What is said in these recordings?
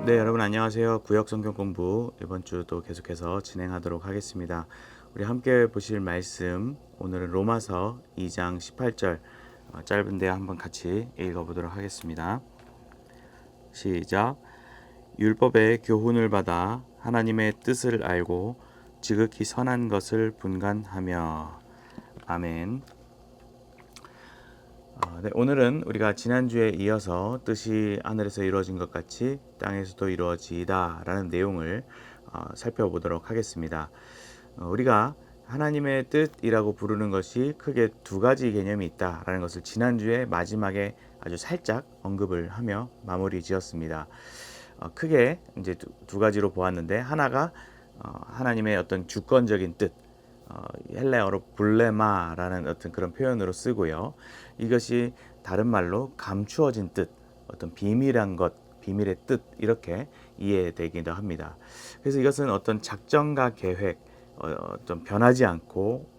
네, 여러분 안녕하세요. 구역 성경 공부 이번 주도 계속해서 진행하도록 하겠습니다. 우리 함께 보실 말씀 오늘은 로마서 2장 18절 짧은데 한번 같이 읽어보도록 하겠습니다. 시작. 율법의 교훈을 받아 하나님의 뜻을 알고 지극히 선한 것을 분간하며. 아멘. 네, 오늘은 우리가 지난주에 이어서 뜻이 하늘에서 이루어진 것 같이 땅에서도 이루어지다 라는 내용을 살펴보도록 하겠습니다. 우리가 하나님의 뜻이라고 부르는 것이 크게 두 가지 개념이 있다라는 것을 지난주에 마지막에 아주 살짝 언급을 하며 마무리 지었습니다. 크게 이제 두 가지로 보았는데, 하나가 하나님의 어떤 주권적인 뜻, 헬레어로 블레마라는 어떤 그런 표현으로 쓰고요. 이것이 다른 말로 감추어진 뜻, 어떤 비밀한 것, 비밀의 뜻, 이렇게 이해되기도 합니다. 그래서 이것은 어떤 작정과 계획, 어떤 변하지 않고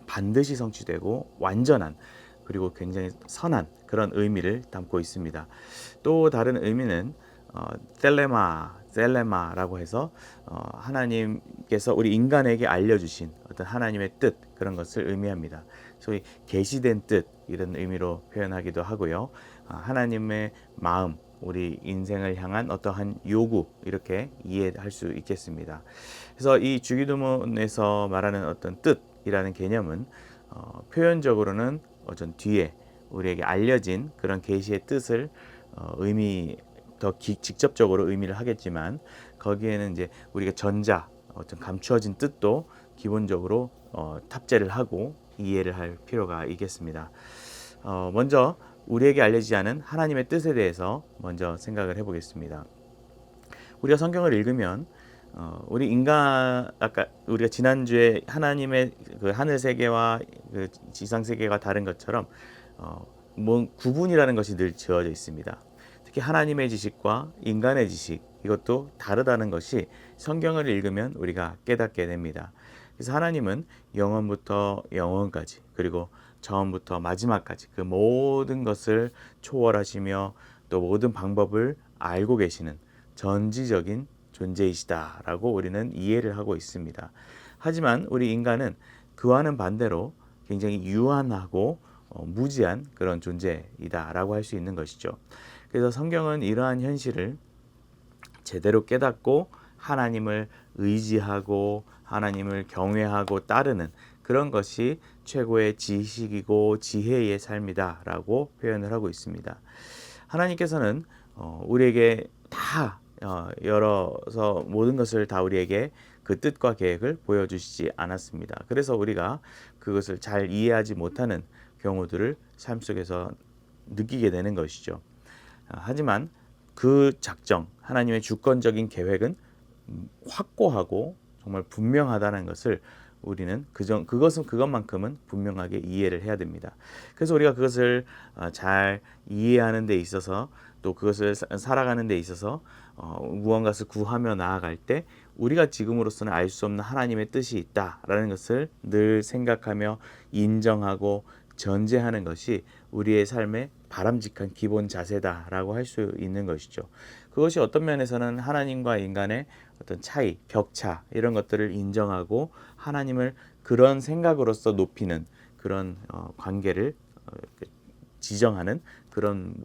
반드시 성취되고 완전한, 그리고 굉장히 선한 그런 의미를 담고 있습니다. 또 다른 의미는 셀레마라고 해서 하나님께서 우리 인간에게 알려주신 어떤 하나님의 뜻, 그런 것을 의미합니다. 소위 계시된 뜻, 이런 의미로 표현하기도 하고요. 하나님의 마음, 우리 인생을 향한 어떠한 요구, 이렇게 이해할 수 있겠습니다. 그래서 이 주기도문에서 말하는 어떤 뜻이라는 개념은 표현적으로는 어떤 뒤에 우리에게 알려진 그런 계시의 뜻을 더 직접적으로 의미를 하겠지만, 거기에는 이제 우리가 전자, 어떤 감추어진 뜻도 기본적으로 탑재를 하고 이해를 할 필요가 있겠습니다. 먼저 우리에게 알려지지 않은 하나님의 뜻에 대해서 먼저 생각을 해보겠습니다. 우리가 성경을 읽으면 우리 인간, 아까 우리가 지난주에 하나님의 그 하늘 세계와 그 지상 세계가 다른 것처럼 구분이라는 것이 늘 지어져 있습니다. 특히 하나님의 지식과 인간의 지식, 이것도 다르다는 것이 성경을 읽으면 우리가 깨닫게 됩니다. 그래서 하나님은 영원부터 영원까지, 그리고 처음부터 마지막까지 그 모든 것을 초월하시며 또 모든 방법을 알고 계시는 전지적인 존재이시다라고 우리는 이해를 하고 있습니다. 하지만 우리 인간은 그와는 반대로 굉장히 유한하고 무지한 그런 존재이다라고 할 수 있는 것이죠. 그래서 성경은 이러한 현실을 제대로 깨닫고 하나님을 의지하고 하나님을 경외하고 따르는 그런 것이 최고의 지식이고 지혜의 삶이다라고 표현을 하고 있습니다. 하나님께서는 우리에게 다 열어서 모든 것을 다 우리에게 그 뜻과 계획을 보여주시지 않았습니다. 그래서 우리가 그것을 잘 이해하지 못하는 경우들을 삶 속에서 느끼게 되는 것이죠. 하지만 그 작정, 하나님의 주권적인 계획은 확고하고 정말 분명하다는 것을 우리는 그것만큼은 분명하게 이해를 해야 됩니다. 그래서 우리가 그것을 잘 이해하는 데 있어서, 또 그것을 살아가는 데 있어서 무언가를 구하며 나아갈 때 우리가 지금으로서는 알 수 없는 하나님의 뜻이 있다라는 것을 늘 생각하며 인정하고 전제하는 것이 우리의 삶의 바람직한 기본 자세다라고 할 수 있는 것이죠. 그것이 어떤 면에서는 하나님과 인간의 어떤 차이, 격차, 이런 것들을 인정하고 하나님을 그런 생각으로서 높이는 그런 관계를 지정하는 그런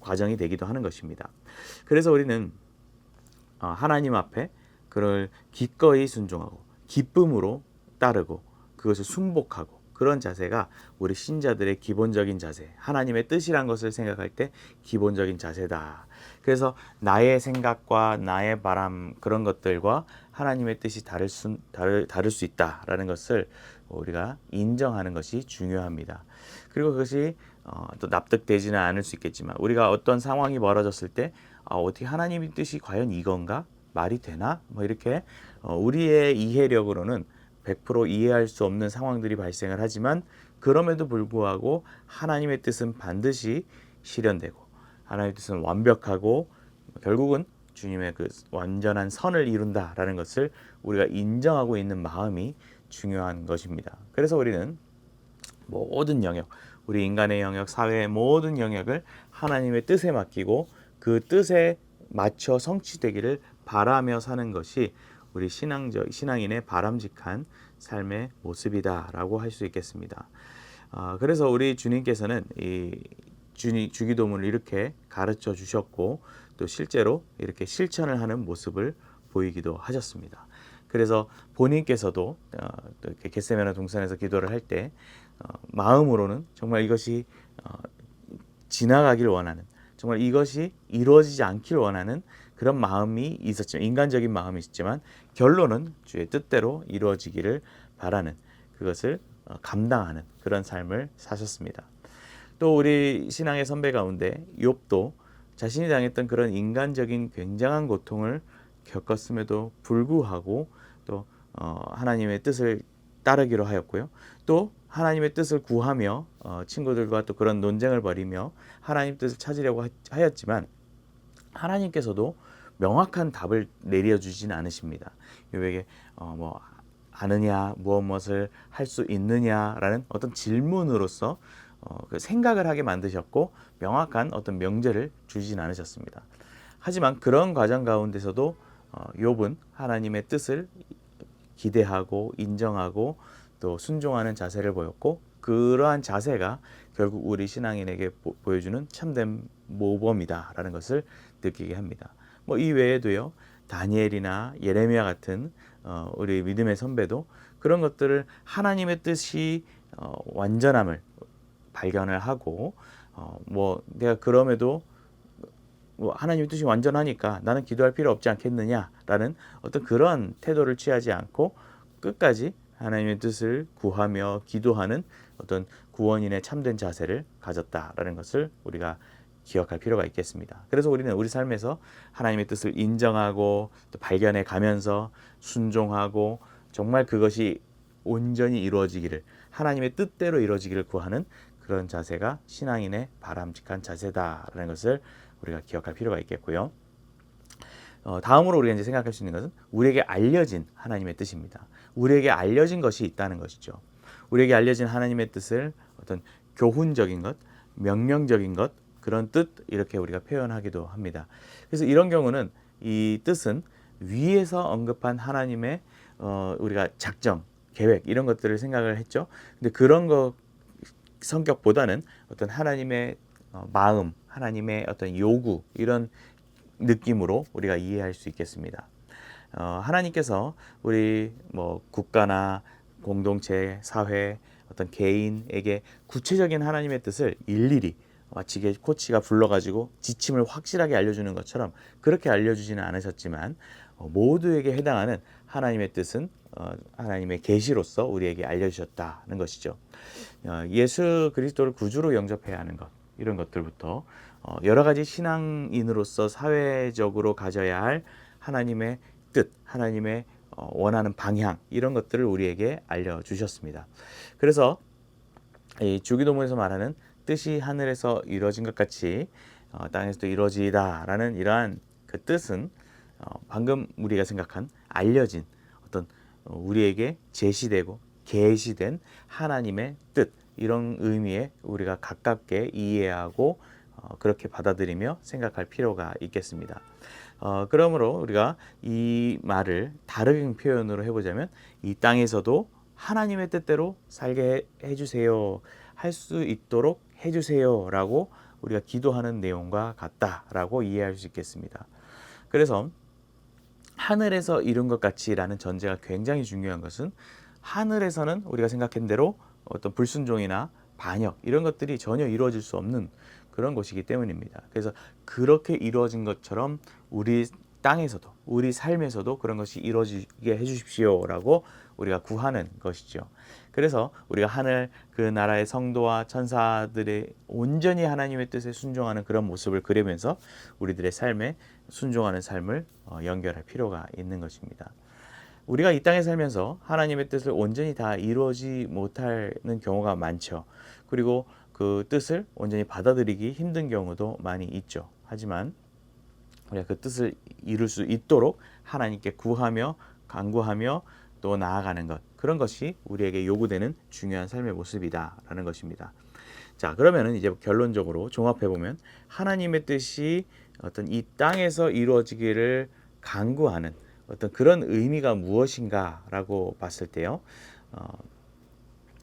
과정이 되기도 하는 것입니다. 그래서 우리는 하나님 앞에 그를 기꺼이 순종하고 기쁨으로 따르고 그것을 순복하고, 그런 자세가 우리 신자들의 기본적인 자세, 하나님의 뜻이란 것을 생각할 때 기본적인 자세다. 그래서 나의 생각과 나의 바람, 그런 것들과 하나님의 뜻이 다를 수 있다라는 것을 우리가 인정하는 것이 중요합니다. 그리고 그것이 또 납득되지는 않을 수 있겠지만, 우리가 어떤 상황이 벌어졌을 때 어떻게 하나님의 뜻이 과연 이건가? 말이 되나? 뭐 이렇게 우리의 이해력으로는 100% 이해할 수 없는 상황들이 발생을 하지만, 그럼에도 불구하고 하나님의 뜻은 반드시 실현되고 하나님의 뜻은 완벽하고 결국은 주님의 그 완전한 선을 이룬다라는 것을 우리가 인정하고 있는 마음이 중요한 것입니다. 그래서 우리는 모든 영역, 우리 인간의 영역, 사회의 모든 영역을 하나님의 뜻에 맡기고 그 뜻에 맞춰 성취되기를 바라며 사는 것이 우리 신앙인의 바람직한 삶의 모습이다라고 할 수 있겠습니다. 그래서 우리 주님께서는 이 주기도문을 이렇게 가르쳐 주셨고 또 실제로 이렇게 실천을 하는 모습을 보이기도 하셨습니다. 그래서 본인께서도 또 이렇게 겟세마네 동산에서 기도를 할 때 마음으로는 정말 이것이 지나가길 원하는, 정말 이것이 이루어지지 않길 원하는 그런 마음이 있었지만, 인간적인 마음이 있었지만 결론은 주의 뜻대로 이루어지기를 바라는, 그것을 감당하는 그런 삶을 사셨습니다. 또 우리 신앙의 선배 가운데 욥도 자신이 당했던 그런 인간적인 굉장한 고통을 겪었음에도 불구하고 또 하나님의 뜻을 따르기로 하였고요. 또 하나님의 뜻을 구하며 친구들과 또 그런 논쟁을 벌이며 하나님 뜻을 찾으려고 하였지만 하나님께서도 명확한 답을 내려주진 않으십니다. 욥에게 뭐 아느냐, 무엇을 할 수 있느냐라는 어떤 질문으로서 그 생각을 하게 만드셨고 명확한 어떤 명제를 주진 않으셨습니다. 하지만 그런 과정 가운데서도 욥은 하나님의 뜻을 기대하고 인정하고 또 순종하는 자세를 보였고, 그러한 자세가 결국 우리 신앙인에게 보여주는 참된 모범이다라는 것을 느끼게 합니다. 뭐 이 외에도요, 다니엘이나 예레미야 같은 우리 믿음의 선배도 그런 것들을 하나님의 뜻이 완전함을 발견을 하고 뭐 내가 그럼에도 뭐 하나님의 뜻이 완전하니까 나는 기도할 필요 없지 않겠느냐라는 어떤 그런 태도를 취하지 않고 끝까지 하나님의 뜻을 구하며 기도하는 어떤 구원인의 참된 자세를 가졌다라는 것을 우리가 기억할 필요가 있겠습니다. 그래서 우리는 우리 삶에서 하나님의 뜻을 인정하고 또 발견해 가면서 순종하고 정말 그것이 온전히 이루어지기를, 하나님의 뜻대로 이루어지기를 구하는 그런 자세가 신앙인의 바람직한 자세다라는 것을 우리가 기억할 필요가 있겠고요. 다음으로 우리가 이제 생각할 수 있는 것은 우리에게 알려진 하나님의 뜻입니다. 우리에게 알려진 것이 있다는 것이죠. 우리에게 알려진 하나님의 뜻을 어떤 교훈적인 것, 명령적인 것, 그런 뜻, 이렇게 우리가 표현하기도 합니다. 그래서 이런 경우는 이 뜻은 위에서 언급한 하나님의 우리가 작정, 계획 이런 것들을 생각을 했죠. 근데 그런 거 성격보다는 어떤 하나님의 마음, 하나님의 어떤 요구, 이런 느낌으로 우리가 이해할 수 있겠습니다. 하나님께서 우리 뭐 국가나 공동체, 사회, 어떤 개인에게 구체적인 하나님의 뜻을 일일이 마치 코치가 불러가지고 지침을 확실하게 알려주는 것처럼 그렇게 알려주지는 않으셨지만 모두에게 해당하는 하나님의 뜻은 하나님의 계시로서 우리에게 알려주셨다는 것이죠. 예수 그리스도를 구주로 영접해야 하는 것, 이런 것들부터 여러 가지 신앙인으로서 사회적으로 가져야 할 하나님의 뜻, 하나님의 원하는 방향, 이런 것들을 우리에게 알려주셨습니다. 그래서 이 주기도문에서 말하는 뜻이 하늘에서 이루어진 것 같이 땅에서도 이루어지다라는 이러한 그 뜻은 방금 우리가 생각한 알려진 어떤 우리에게 제시되고 계시된 하나님의 뜻, 이런 의미에 우리가 가깝게 이해하고 그렇게 받아들이며 생각할 필요가 있겠습니다. 그러므로 우리가 이 말을 다른 표현으로 해보자면 이 땅에서도 하나님의 뜻대로 살게 해주세요, 할 수 있도록 해주세요 라고 우리가 기도하는 내용과 같다라고 이해할 수 있겠습니다. 그래서 하늘에서 이룬 것 같이 라는 전제가 굉장히 중요한 것은 하늘에서는 우리가 생각한 대로 어떤 불순종이나 반역 이런 것들이 전혀 이루어질 수 없는 그런 것이기 때문입니다. 그래서 그렇게 이루어진 것처럼 우리 땅에서도 우리 삶에서도 그런 것이 이루어지게 해주십시오라고 우리가 구하는 것이죠. 그래서 우리가 하늘 그 나라의 성도와 천사들의 온전히 하나님의 뜻에 순종하는 그런 모습을 그리면서 우리들의 삶에 순종하는 삶을 연결할 필요가 있는 것입니다. 우리가 이 땅에 살면서 하나님의 뜻을 온전히 다 이루어지 못하는 경우가 많죠. 그리고 그 뜻을 온전히 받아들이기 힘든 경우도 많이 있죠. 하지만 우리가 그 뜻을 이룰 수 있도록 하나님께 구하며 간구하며 또 나아가는 것, 그런 것이 우리에게 요구되는 중요한 삶의 모습이다라는 것입니다. 자, 그러면은 이제 결론적으로 종합해 보면 하나님의 뜻이 어떤 이 땅에서 이루어지기를 간구하는 어떤 그런 의미가 무엇인가라고 봤을 때요. 어,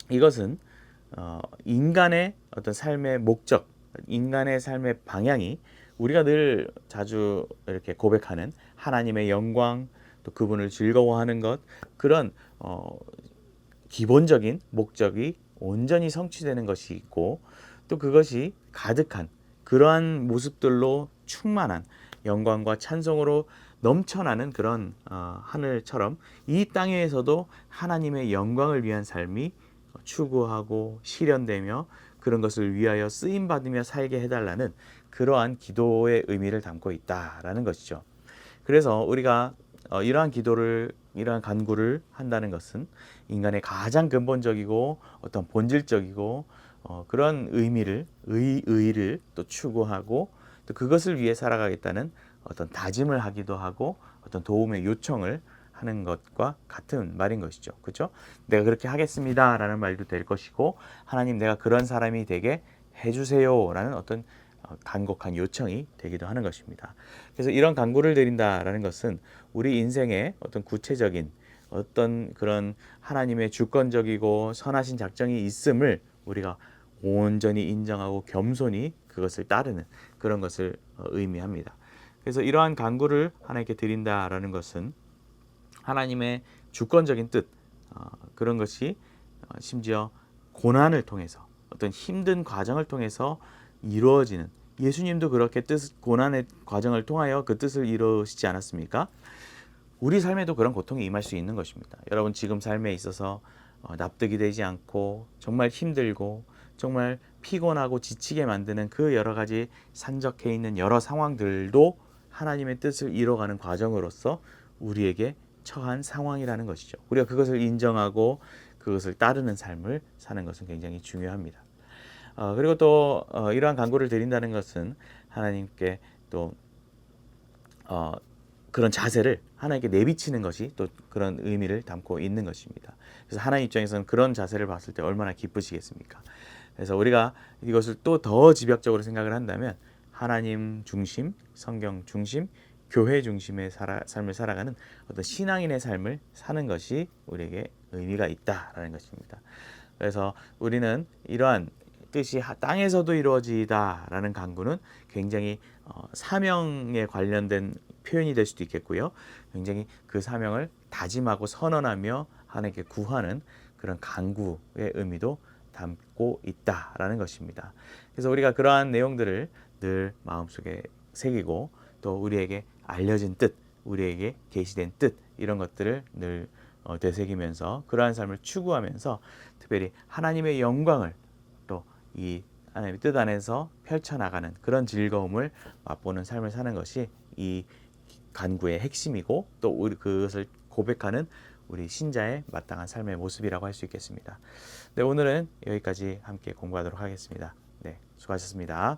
이것은 인간의 어떤 삶의 목적, 인간의 삶의 방향이 우리가 늘 자주 이렇게 고백하는 하나님의 영광, 또 그분을 즐거워하는 것, 그런 기본적인 목적이 온전히 성취되는 것이 있고, 또 그것이 가득한 그러한 모습들로 충만한 영광과 찬송으로 넘쳐나는 그런 하늘처럼 이 땅에서도 하나님의 영광을 위한 삶이 추구하고 실현되며 그런 것을 위하여 쓰임 받으며 살게 해달라는 그러한 기도의 의미를 담고 있다라는 것이죠. 그래서 우리가 이러한 간구를 한다는 것은 인간의 가장 근본적이고 어떤 본질적이고 그런 의의를 또 추구하고 또 그것을 위해 살아가겠다는 어떤 다짐을 하기도 하고 어떤 도움의 요청을 하는 것과 같은 말인 것이죠. 그렇죠? 내가 그렇게 하겠습니다라는 말도 될 것이고 하나님 내가 그런 사람이 되게 해주세요라는 어떤 간곡한 요청이 되기도 하는 것입니다. 그래서 이런 간구를 드린다라는 것은 우리 인생의 어떤 구체적인 어떤 그런 하나님의 주권적이고 선하신 작정이 있음을 우리가 온전히 인정하고 겸손히 그것을 따르는 그런 것을 의미합니다. 그래서 이러한 간구를 하나님께 드린다라는 것은 하나님의 주권적인 뜻 그런 것이 심지어 고난을 통해서 어떤 힘든 과정을 통해서 이루어지는 예수님도 그렇게 고난의 과정을 통하여 그 뜻을 이루시지 않았습니까? 우리 삶에도 그런 고통이 임할 수 있는 것입니다. 여러분 지금 삶에 있어서 납득이 되지 않고 정말 힘들고 정말 피곤하고 지치게 만드는 그 여러 가지 산적해 있는 여러 상황들도 하나님의 뜻을 이뤄가는 과정으로서 우리에게 처한 상황이라는 것이죠. 우리가 그것을 인정하고 그것을 따르는 삶을 사는 것은 굉장히 중요합니다. 그리고 또 이러한 간구를 드린다는 것은 하나님께 또 그런 자세를 하나님께 내비치는 것이 또 그런 의미를 담고 있는 것입니다. 그래서 하나님 입장에서는 그런 자세를 봤을 때 얼마나 기쁘시겠습니까? 그래서 우리가 이것을 또 더 집약적으로 생각을 한다면 하나님 중심, 성경 중심, 교회 중심의 삶을 살아가는 어떤 신앙인의 삶을 사는 것이 우리에게 의미가 있다라는 것입니다. 그래서 우리는 이러한 뜻이 땅에서도 이루어지다라는 간구는 굉장히 사명에 관련된 표현이 될 수도 있겠고요. 굉장히 그 사명을 다짐하고 선언하며 하나님께 구하는 그런 간구의 의미도 담고 있다라는 것입니다. 그래서 우리가 그러한 내용들을 늘 마음속에 새기고 또 우리에게 알려진 뜻, 우리에게 계시된 뜻 이런 것들을 늘 되새기면서 그러한 삶을 추구하면서 특별히 하나님의 영광을 또 이 하나님의 뜻 안에서 펼쳐나가는 그런 즐거움을 맛보는 삶을 사는 것이 이 간구의 핵심이고 또 우리 그것을 고백하는 우리 신자의 마땅한 삶의 모습이라고 할 수 있겠습니다. 네, 오늘은 여기까지 함께 공부하도록 하겠습니다. 네, 수고하셨습니다.